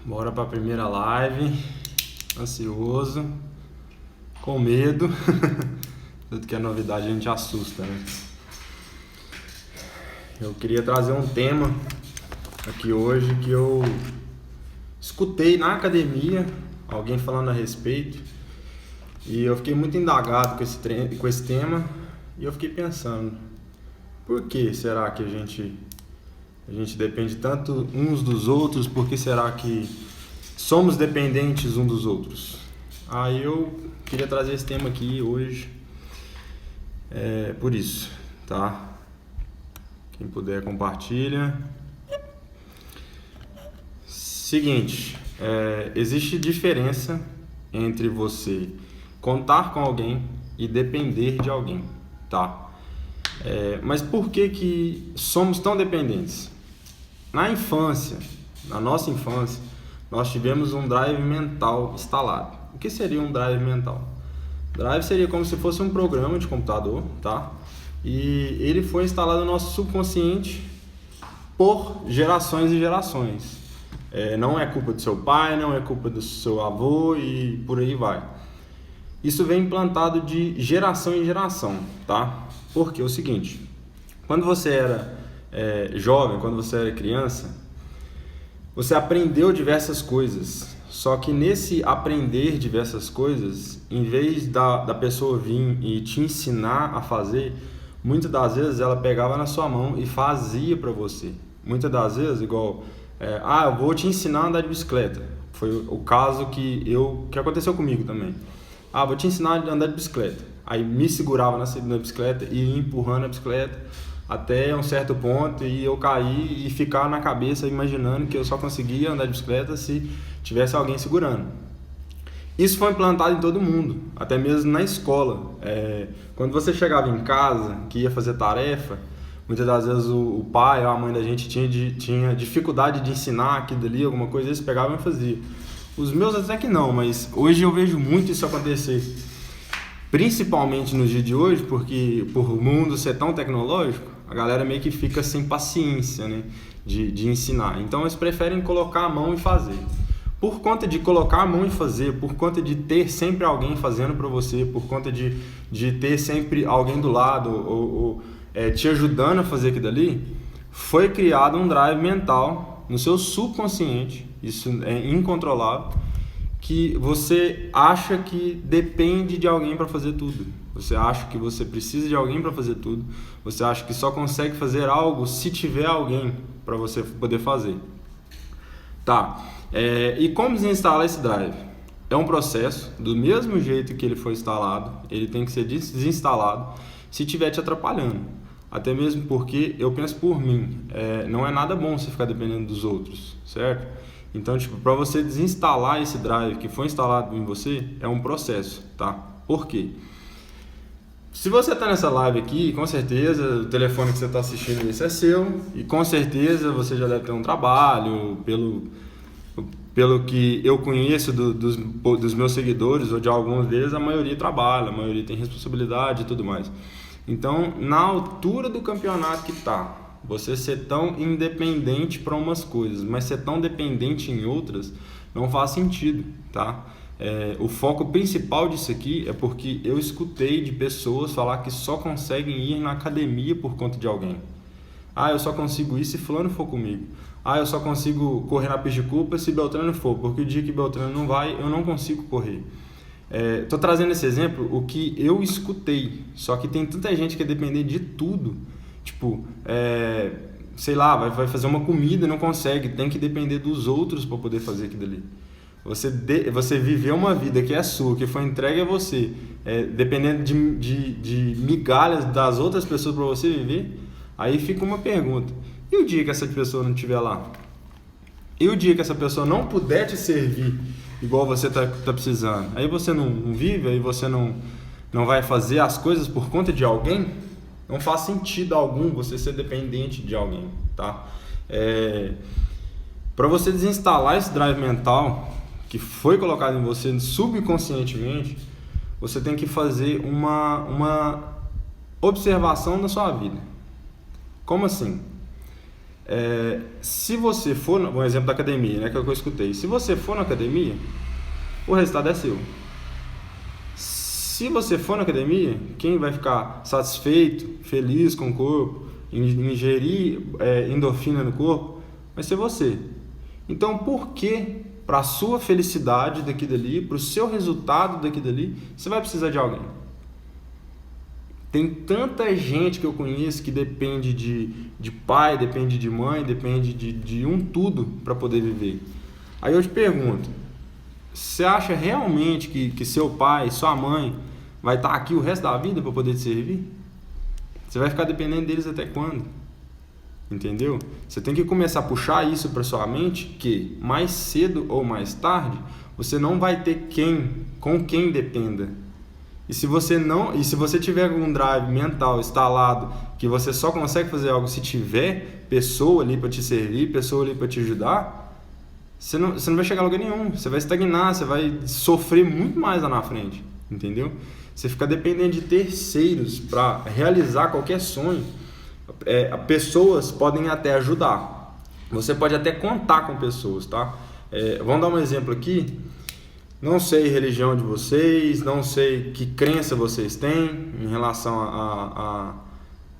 Bora pra primeira live. Ansioso, com medo. Tudo que é novidade a gente assusta, né? Eu queria trazer um tema aqui hoje que eu escutei na academia, alguém falando a respeito, e eu fiquei muito indagado com esse tema, e eu fiquei pensando, por que será que a gente depende tanto uns dos outros? Por que será que somos dependentes uns dos outros? Aí eu queria trazer esse tema aqui hoje, por isso, tá? Quem puder compartilha. Seguinte, existe diferença entre você contar com alguém e depender de alguém, tá? Mas por que somos tão dependentes? Na nossa infância, nós tivemos um drive mental instalado. O que seria um drive mental? Drive seria como se fosse um programa de computador, tá? E ele foi instalado no nosso subconsciente por gerações e gerações. Não é culpa do seu pai, não é culpa do seu avô e por aí vai. Isso vem implantado de geração em geração, tá? Porque é o seguinte, quando você era jovem, quando você era criança, você aprendeu diversas coisas. Só que nesse aprender diversas coisas, em vez da pessoa vir e te ensinar a fazer, muitas das vezes ela pegava na sua mão e fazia para você. Muitas das vezes, igual, eu vou te ensinar a andar de bicicleta. Foi o caso que aconteceu comigo também. Vou te ensinar a andar de bicicleta. Aí me segurava na bicicleta e ia empurrando a bicicleta até um certo ponto e eu caí e ficava na cabeça imaginando que eu só conseguia andar de bicicleta se tivesse alguém segurando. Isso foi implantado em todo mundo, até mesmo na escola. Quando você chegava em casa, que ia fazer tarefa, muitas das vezes o pai ou a mãe da gente tinha dificuldade de ensinar aquilo ali, alguma coisa, eles pegavam e faziam. Os meus até que não, mas hoje eu vejo muito isso acontecer. Principalmente nos dias de hoje, porque por o mundo ser tão tecnológico, a galera meio que fica sem paciência, né, de ensinar. Então eles preferem colocar a mão e fazer. Por conta de colocar a mão e fazer, por conta de ter sempre alguém fazendo para você, por conta de ter sempre alguém do lado ou te ajudando a fazer aquilo ali, foi criado um drive mental no seu subconsciente, isso é incontrolável, que você acha que depende de alguém para fazer tudo. Você acha que você precisa de alguém para fazer tudo. Você acha que só consegue fazer algo se tiver alguém para você poder fazer. Tá. E como desinstalar esse drive? É um processo, do mesmo jeito que ele foi instalado, ele tem que ser desinstalado se estiver te atrapalhando. Até mesmo porque, eu penso por mim, não é nada bom você ficar dependendo dos outros, certo? Então, para você desinstalar esse drive que foi instalado em você, é um processo, tá? Por quê? Se você está nessa live aqui, com certeza o telefone que você está assistindo esse é seu, e com certeza você já deve ter um trabalho, pelo que eu conheço dos meus seguidores, ou de alguns deles, a maioria trabalha, a maioria tem responsabilidade e tudo mais. Então, na altura do campeonato que está, você ser tão independente para umas coisas, mas ser tão dependente em outras, não faz sentido, tá? O foco principal disso aqui é porque eu escutei de pessoas falar que só conseguem ir na academia por conta de alguém. Eu só consigo ir se fulano for comigo. Eu só consigo correr na pista de culpa se Beltrano for, porque o dia que Beltrano não vai, eu não consigo correr. Tô trazendo esse exemplo, o que eu escutei, só que tem tanta gente que é dependente de tudo, tipo, sei lá, vai fazer uma comida e não consegue, tem que depender dos outros para poder fazer aquilo ali. Você viveu uma vida que é sua, que foi entregue a você, dependendo de migalhas das outras pessoas para você viver, aí fica uma pergunta, e o dia que essa pessoa não estiver lá? E o dia que essa pessoa não puder te servir igual você tá precisando? Aí você não vive, aí você não vai fazer as coisas por conta de alguém? Não faz sentido algum você ser dependente de alguém, tá? Para você desinstalar esse drive mental que foi colocado em você subconscientemente, você tem que fazer uma observação da sua vida. Como assim? Se você for, um exemplo da academia, né, que é o que eu escutei, se você for na academia, o resultado é seu. Se você for na academia, quem vai ficar satisfeito, feliz com o corpo, ingerir endorfina no corpo, vai ser você. Então, por que, para a sua felicidade daqui dali, para o seu resultado daqui dali, você vai precisar de alguém? Tem tanta gente que eu conheço que depende de pai, depende de mãe, depende de um tudo para poder viver. Aí eu te pergunto, você acha realmente que seu pai, sua mãe vai estar aqui o resto da vida para poder te servir? Você vai ficar dependendo deles até quando? Entendeu? Você tem que começar a puxar isso para sua mente, que mais cedo ou mais tarde você não vai ter com quem dependa. E se você tiver um drive mental instalado que você só consegue fazer algo se tiver pessoa ali para te servir, pessoa ali para te ajudar, você não vai chegar a lugar nenhum. Você vai estagnar, você vai sofrer muito mais lá na frente, entendeu? Você fica dependendo de terceiros para realizar qualquer sonho. Pessoas podem até ajudar. Você pode até contar com pessoas, tá? Vamos dar um exemplo aqui. Não sei a religião de vocês, não sei que crença vocês têm em relação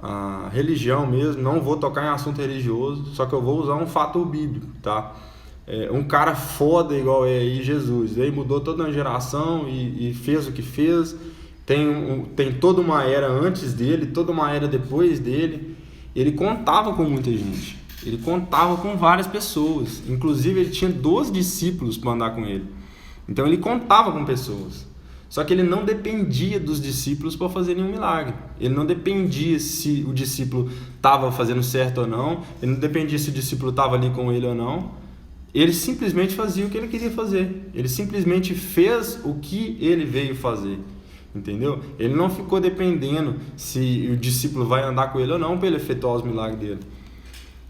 a religião mesmo. Não vou tocar em assunto religioso, só que eu vou usar um fato bíblico, tá? Um cara foda igual aí Jesus, ele mudou toda uma geração e fez o que fez. Tem toda uma era antes dele, toda uma era depois dele. Ele contava com muita gente, ele contava com várias pessoas, inclusive ele tinha 12 discípulos para andar com ele. Então ele contava com pessoas, só que ele não dependia dos discípulos para fazer nenhum milagre. Ele não dependia se o discípulo estava fazendo certo ou não, ele não dependia se o discípulo estava ali com ele ou não. Ele simplesmente fazia o que ele queria fazer, ele simplesmente fez o que ele veio fazer. Entendeu? Ele não ficou dependendo se o discípulo vai andar com ele ou não para ele efetuar os milagres dele.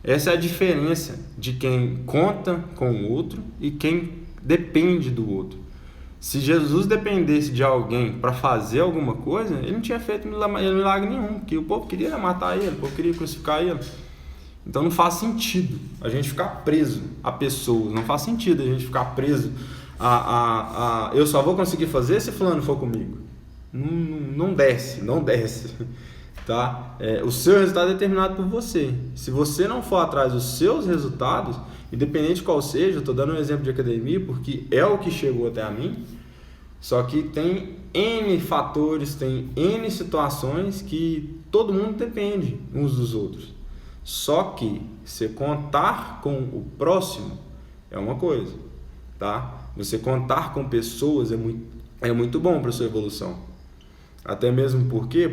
Essa é a diferença de quem conta com o outro e quem depende do outro. Se Jesus dependesse de alguém para fazer alguma coisa, ele não tinha feito milagre nenhum, porque o povo queria matar ele, o povo queria crucificar ele. Então não faz sentido a gente ficar preso a pessoas, não faz sentido a gente ficar preso a eu só vou conseguir fazer se fulano for comigo. Não desce, tá? O seu resultado é determinado por você. Se você não for atrás dos seus resultados, independente qual seja, eu estou dando um exemplo de academia porque é o que chegou até a mim, só que tem N fatores, tem N situações que todo mundo depende uns dos outros. Só que você contar com o próximo é uma coisa, tá? Você contar com pessoas é muito bom para a sua evolução. Até mesmo porque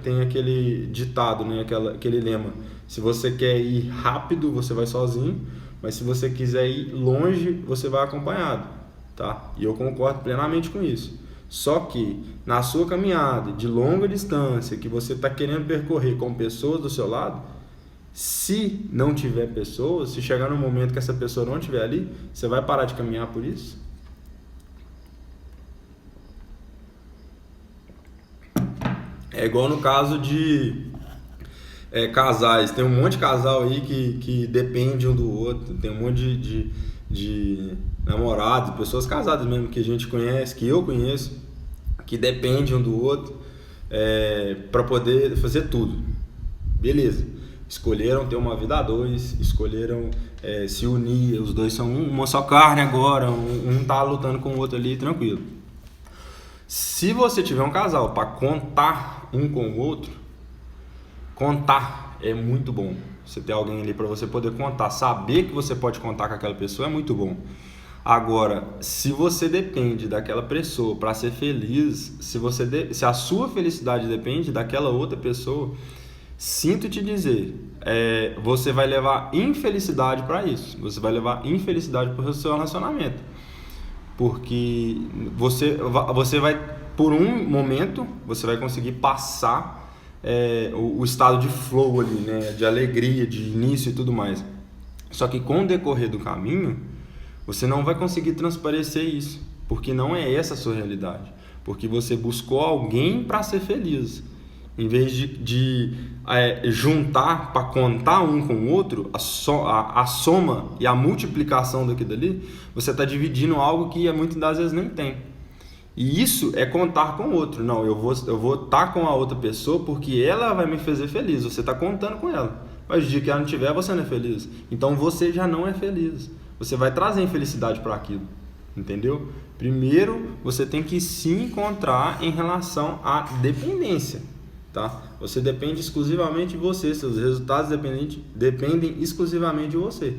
tem aquele ditado, né? Aquele lema: se você quer ir rápido, você vai sozinho, mas se você quiser ir longe, você vai acompanhado, tá? E eu concordo plenamente com isso. Só que na sua caminhada de longa distância que você está querendo percorrer com pessoas do seu lado, se não tiver pessoas, se chegar no momento que essa pessoa não estiver ali, você vai parar de caminhar por isso? É igual no caso de casais. Tem um monte de casal aí que depende um do outro. Tem um monte de namorados, pessoas casadas mesmo que a gente conhece, que eu conheço, que dependem um do outro para poder fazer tudo. Beleza. Escolheram ter uma vida a dois, escolheram se unir, os dois são uma só carne agora, um tá lutando com o outro ali, tranquilo. Se você tiver um casal para contar um com o outro, contar é muito bom. Você ter alguém ali para você poder contar, saber que você pode contar com aquela pessoa é muito bom. Agora, se você depende daquela pessoa para ser feliz, se a sua felicidade depende daquela outra pessoa, sinto te dizer, você vai levar infelicidade para isso. Você vai levar infelicidade para o seu relacionamento. Porque você vai, por um momento, você vai conseguir passar o estado de flow ali, né? De alegria, de início e tudo mais. Só que com o decorrer do caminho, você não vai conseguir transparecer isso, porque não é essa a sua realidade. Porque você buscou alguém para ser feliz. Em vez de juntar para contar um com o outro, a soma e a multiplicação daquilo dali, você está dividindo algo que muitas das vezes nem tem. E isso é contar com o outro. Não, eu vou estar com a outra pessoa porque ela vai me fazer feliz. Você está contando com ela. Mas o dia que ela não tiver, você não é feliz. Então você já não é feliz. Você vai trazer infelicidade para aquilo. Entendeu? Primeiro, você tem que se encontrar em relação à dependência. Tá? Você depende exclusivamente de você. Seus resultados dependem exclusivamente de você.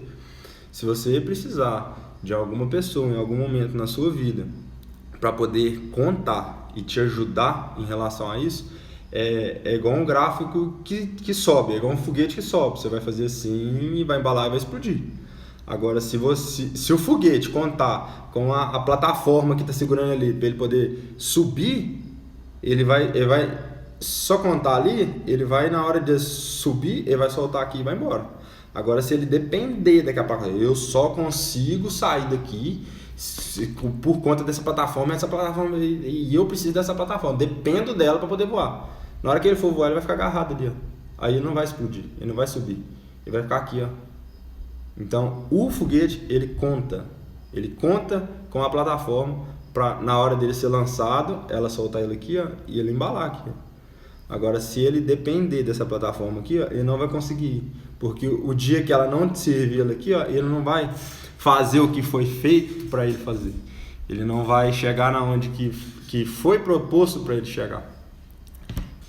Se você precisar de alguma pessoa em algum momento na sua vida para poder contar e te ajudar em relação a isso, é igual um gráfico que sobe, é igual um foguete que sobe. Você vai fazer assim e vai embalar e vai explodir. Agora, se o foguete contar com a plataforma que está segurando ali para ele poder subir, ele vai só contar ali, ele vai na hora de subir, ele vai soltar aqui e vai embora. Agora, se ele depender daqui a pouco, eu só consigo sair daqui por conta dessa plataforma e eu preciso dessa plataforma, dependo dela para poder voar. Na hora que ele for voar, ele vai ficar agarrado ali, ó. Aí ele não vai explodir, ele não vai subir, ele vai ficar aqui, ó. Então, o foguete, ele conta com a plataforma para na hora dele ser lançado, ela soltar ele aqui, ó, e ele embalar aqui, ó. Agora, se ele depender dessa plataforma aqui, ó, ele não vai conseguir ir, porque o dia que ela não te servir ela aqui, ó, ele não vai fazer o que foi feito para ele fazer. Ele não vai chegar na onde que foi proposto para ele chegar.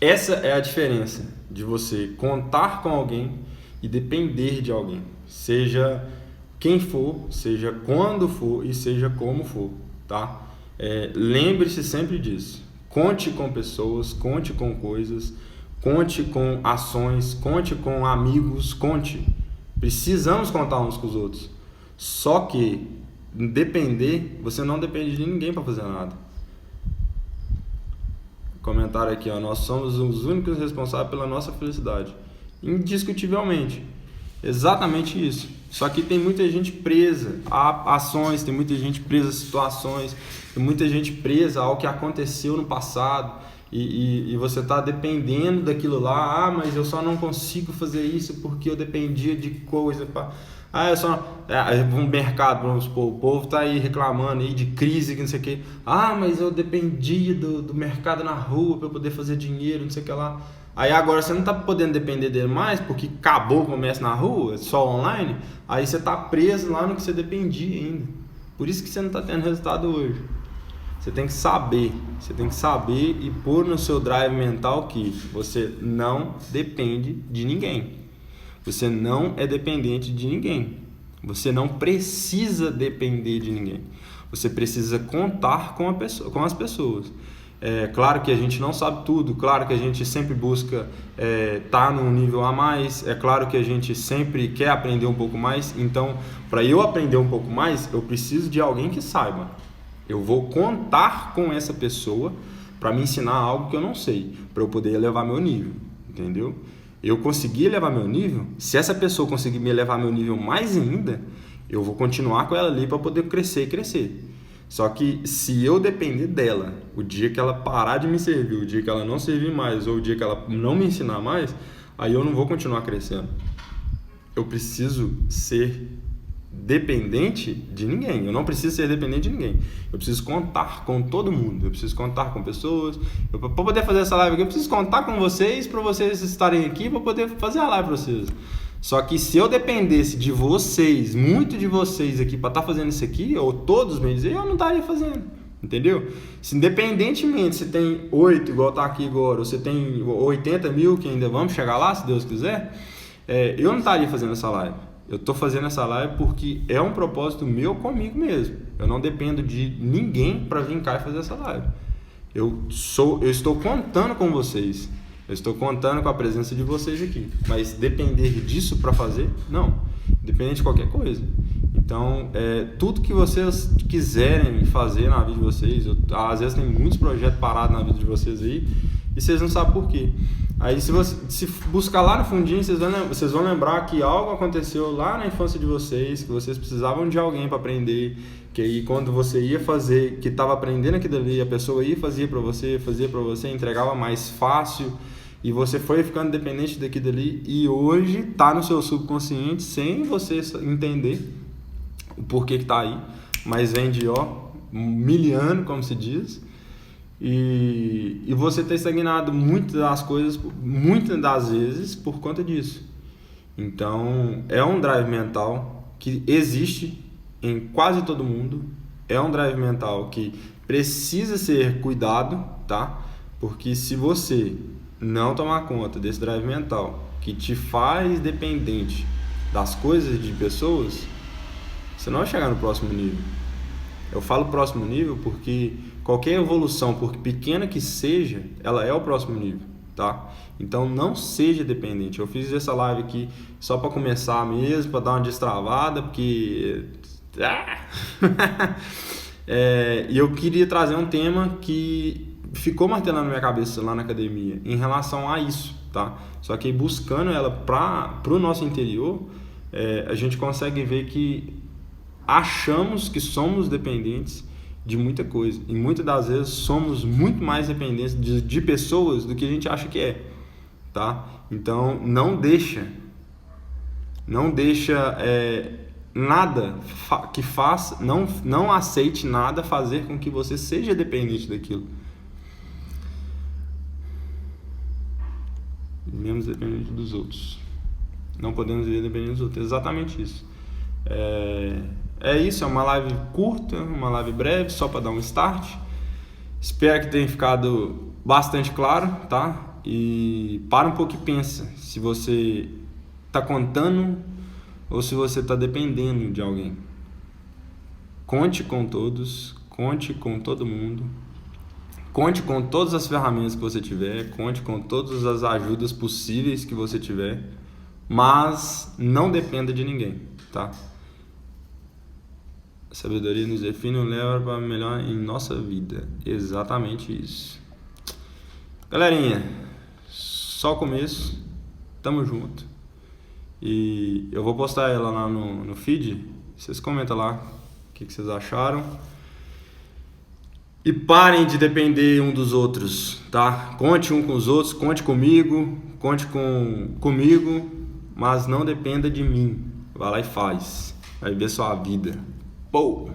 Essa é a diferença de você contar com alguém e depender de alguém. Seja quem for, seja quando for e seja como for, tá? Lembre-se sempre disso. Conte com pessoas, conte com coisas, conte com ações, conte com amigos, conte. Precisamos contar uns com os outros. Só que depender, você não depende de ninguém para fazer nada. Comentário aqui, ó, nós somos os únicos responsáveis pela nossa felicidade. Indiscutivelmente. Exatamente isso. Só que tem muita gente presa a ações, tem muita gente presa a situações, tem muita gente presa ao que aconteceu no passado e você está dependendo daquilo lá. Mas eu só não consigo fazer isso porque eu dependia de coisa. Um mercado, vamos supor, o povo está aí reclamando aí de crise, que não sei o que. Mas eu dependia do mercado na rua para poder fazer dinheiro, não sei o que lá. Aí agora você não está podendo depender dele mais porque acabou o comércio na rua, só online. Aí você está preso lá no que você dependia ainda. Por isso que você não está tendo resultado hoje. Você tem que saber e pôr no seu drive mental que você não depende de ninguém. Você não é dependente de ninguém. Você não precisa depender de ninguém. Você precisa contar com as pessoas. Claro que a gente não sabe tudo, claro que a gente sempre busca estar num nível a mais, é claro que a gente sempre quer aprender um pouco mais. Então, para eu aprender um pouco mais, eu preciso de alguém que saiba. Eu vou contar com essa pessoa para me ensinar algo que eu não sei, para eu poder elevar meu nível, entendeu? Eu conseguir elevar meu nível, se essa pessoa conseguir me elevar meu nível mais ainda, eu vou continuar com ela ali para poder crescer e crescer. Só que se eu depender dela, o dia que ela parar de me servir, o dia que ela não servir mais, ou o dia que ela não me ensinar mais, aí eu não vou continuar crescendo. Eu preciso ser dependente de ninguém. Eu não preciso ser dependente de ninguém. Eu preciso contar com todo mundo. Eu preciso contar com pessoas. Para poder fazer essa live aqui, eu preciso contar com vocês para vocês estarem aqui para poder fazer a live para vocês. Só que se eu dependesse de vocês, muito de vocês aqui para estar fazendo isso aqui, ou todos me dizer, eu não estaria fazendo. Entendeu? Se independentemente se tem 8, igual tá aqui agora, ou você tem 80 mil, que ainda vamos chegar lá, se Deus quiser, eu não estaria fazendo essa live. Eu estou fazendo essa live porque é um propósito meu comigo mesmo. Eu não dependo de ninguém para vir cá e fazer essa live. Eu estou contando com vocês. Eu estou contando com a presença de vocês aqui. Mas depender disso para fazer, não. Depende de qualquer coisa. Então, tudo que vocês quiserem fazer na vida de vocês, às vezes tem muitos projetos parados na vida de vocês aí, e vocês não sabem por quê. Aí se buscar lá no fundinho, vocês vão lembrar que algo aconteceu lá na infância de vocês, que vocês precisavam de alguém para aprender, que aí quando você ia fazer, que estava aprendendo aquilo ali, a pessoa ia fazia para você, entregava mais fácil, e você foi ficando dependente daquilo ali e hoje tá no seu subconsciente sem você entender o porquê que tá aí, mas vem de miliano, como se diz, e você tá estagnado muitas das vezes por conta disso. Então é um drive mental que existe em quase todo mundo, é um drive mental que precisa ser cuidado, tá? Porque se você não tomar conta desse drive mental que te faz dependente das coisas de pessoas, você não vai chegar no próximo nível. Eu falo próximo nível porque qualquer evolução, por pequena que seja, ela é o próximo nível, tá? Então não seja dependente. Eu fiz essa live aqui só para começar mesmo, para dar uma destravada, porque e eu queria trazer um tema que ficou martelando na minha cabeça lá na academia em relação a isso, tá? Só que buscando ela para o nosso interior, a gente consegue ver que achamos que somos dependentes de muita coisa e muitas das vezes somos muito mais dependentes de pessoas do que a gente acha que é, tá? Então não deixa nada que faça, não aceite nada fazer com que você seja dependente daquilo. Vivemos dependente dos outros. Não podemos viver dependente dos outros. Exatamente isso. É isso, é uma live curta, uma live breve, só para dar um start. Espero que tenha ficado bastante claro, tá? E para um pouco e pensa se você está contando ou se você está dependendo de alguém. Conte com todos, conte com todo mundo, conte com todas as ferramentas que você tiver, conte com todas as ajudas possíveis que você tiver, mas não dependa de ninguém, tá? A sabedoria nos define e leva para melhor em nossa vida. Exatamente isso. Galerinha, só o começo. Tamo junto. E eu vou postar ela lá no feed. Vocês comentam lá o que vocês acharam. E parem de depender um dos outros, tá? Conte um com os outros, conte comigo, conte comigo, mas não dependa de mim. Vai lá e faz. Vai ver sua vida. Pô!